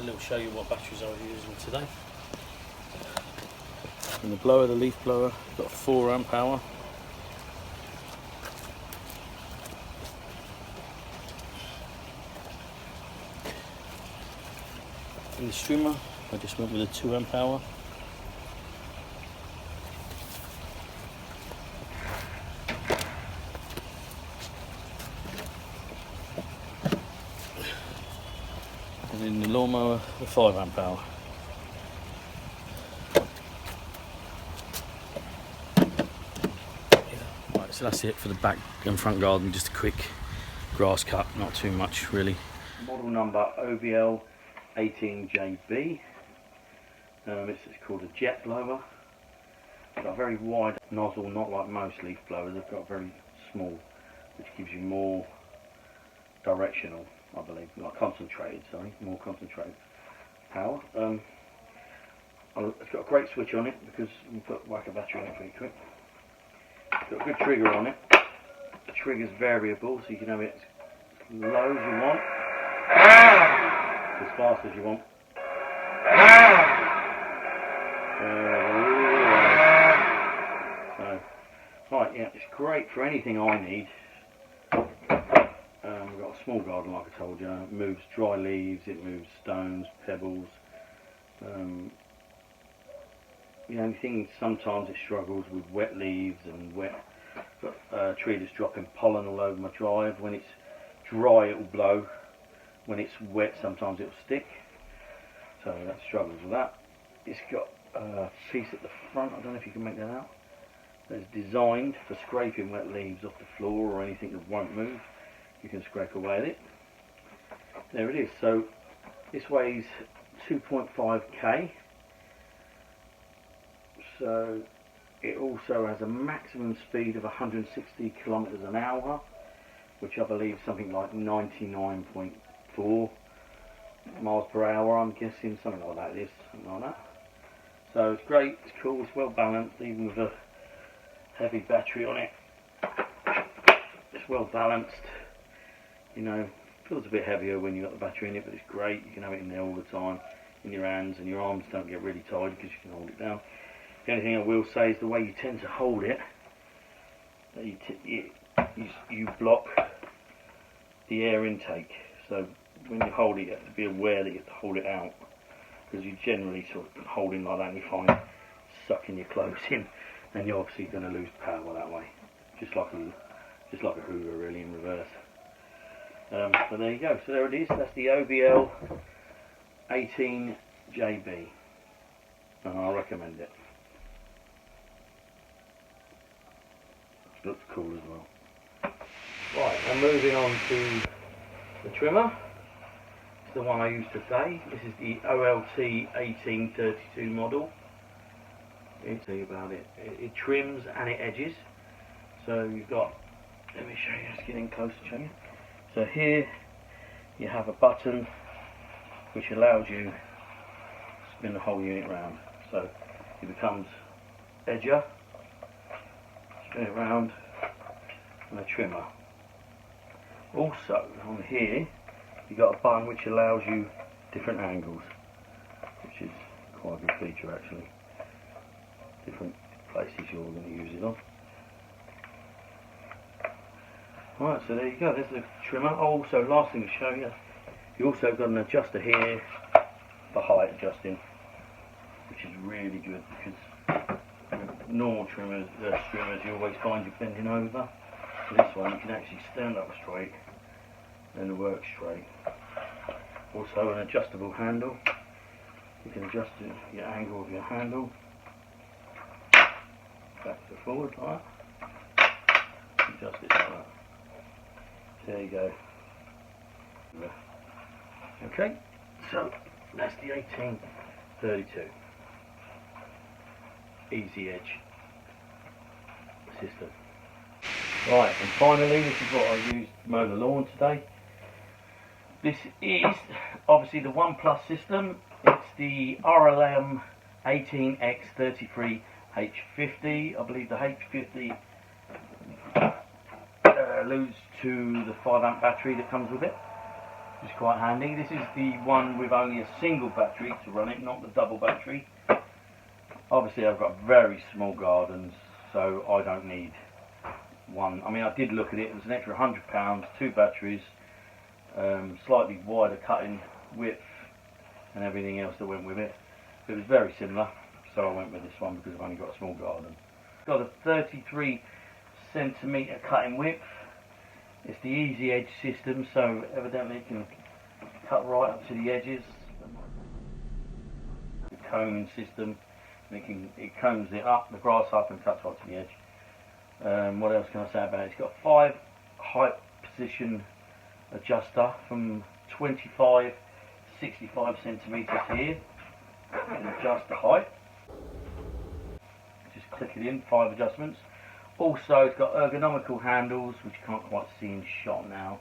a little show you what batteries I was using today. And the blower, the leaf blower, got 4 amp hour. And the strimmer, I just went with a 2 amp hour. And then the lawnmower, the 5 amp hour. Right, so that's it for the back and front garden, just a quick grass cut, not too much really. Model number RLM18x33H50 Cutting. This is called a jet blower. It's got a very wide nozzle, not like most leaf blowers. They've got very small, which gives you more directional, I believe, like concentrated, sorry, more concentrated power. It's got a great switch on it because you put whack a battery in it pretty quick. It's got a good trigger on it. The trigger's variable, so you can have it as low as you want, as fast as you want. Right, yeah, it's great for anything I need. We've got a small garden, like I told you. It moves dry leaves, it moves stones, pebbles. The only thing, sometimes it struggles with wet leaves and wet tree that's dropping pollen all over my drive. When it's dry, it will blow. When it's wet, sometimes it will stick. So that struggles with that. It's got a piece at the front, I don't know if you can make that out. That's designed for scraping wet leaves off the floor or anything that won't move. You can scrape away at it. There it is. So this weighs 2.5 kg. So it also has a maximum speed of 160 kilometers an hour, which I believe is something like 99.4 miles per hour, I'm guessing, something like that it is, something like that. So it's great, it's cool, it's well balanced, even with a heavy battery on it. It's well balanced, you know, feels a bit heavier when you've got the battery in it, but it's great. You can have it in there all the time, in your hands, and your arms don't get really tired because you can hold it down. The only thing I will say is the way you tend to hold it, you block the air intake. So when you hold it, you have to be aware that you have to hold it out, because you generally sort of holding like that and you find sucking your clothes in, and you're obviously going to lose power that way, just like a Hoover really in reverse. But there you go. So there it is. That's the RLM18x33H50, and I recommend it. Looks cool as well. Right, and moving on to the trimmer. It's the one I used today. This is the OLT1832 model. Let me tell you about it. It trims and it edges. So you've got, let me show you, let's get in close to show you. So here you have a button which allows you to spin the whole unit round. So it becomes edger, spin it round, and a trimmer. Also on here you've got a button which allows you different angles, which is quite a good feature actually. Different places you're going to use it on. Right, so there you go, there's the trimmer. Also, last thing to show you, you also got an adjuster here for height adjusting, which is really good, because with normal trimmers you always find you bending over. So this one you can actually stand up straight and work straight. Also an adjustable handle, you can adjust your angle of your handle back to forward like that. Adjust it like that. There you go. Okay, so that's the 1832 Easy Edge system. Right, and finally, this is what I used to mow the lawn today. This is obviously the One Plus system. It's the RLM18x33H50. I believe the H50 alludes to the 5 amp battery that comes with it. which is quite handy. This is the one with only a single battery to run it, not the double battery. Obviously I've got very small gardens, so I don't need one. I mean, I did look at it. It was an extra £100, 2 batteries, slightly wider cutting width and everything else that went with it. It was very similar, so I went with this one because I've only got a small garden. It's got a 33cm cutting width. It's the easy edge system, so evidently it can cut right up to the edges. The combing system, it combs it up, the grass up, and cuts right to the edge. What else can I say about it? It's got 5 height position adjuster from 25 to 65 centimeters here. You can adjust the height. Just click it in, 5 adjustments. Also, it's got ergonomical handles, which you can't quite see in shot now.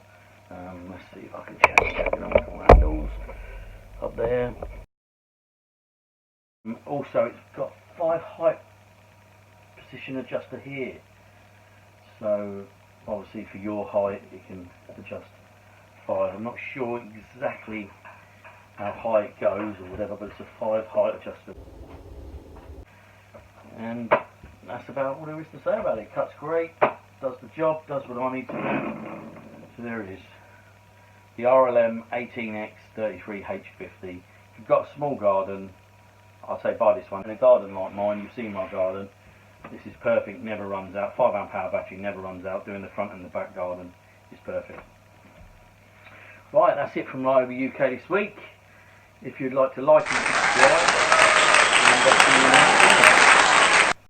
Let's see if I can change the ergonomical handles up there. Also, it's got 5 height position adjuster here. So, obviously for your height, it can adjust 5. I'm not sure exactly how high it goes or whatever, but it's a 5 height adjuster. And that's about all there is to say about it. It cuts great, does the job, does what I need to do. So there it is. The RLM18x33H50. If you've got a small garden, I'd say buy this one. In a garden like mine, you've seen my garden, this is perfect, never runs out. 5 amp hour battery, never runs out. Doing the front and the back garden is perfect. Right, that's it from Ryobi UK this week. If you'd like to like and subscribe, and see you next week.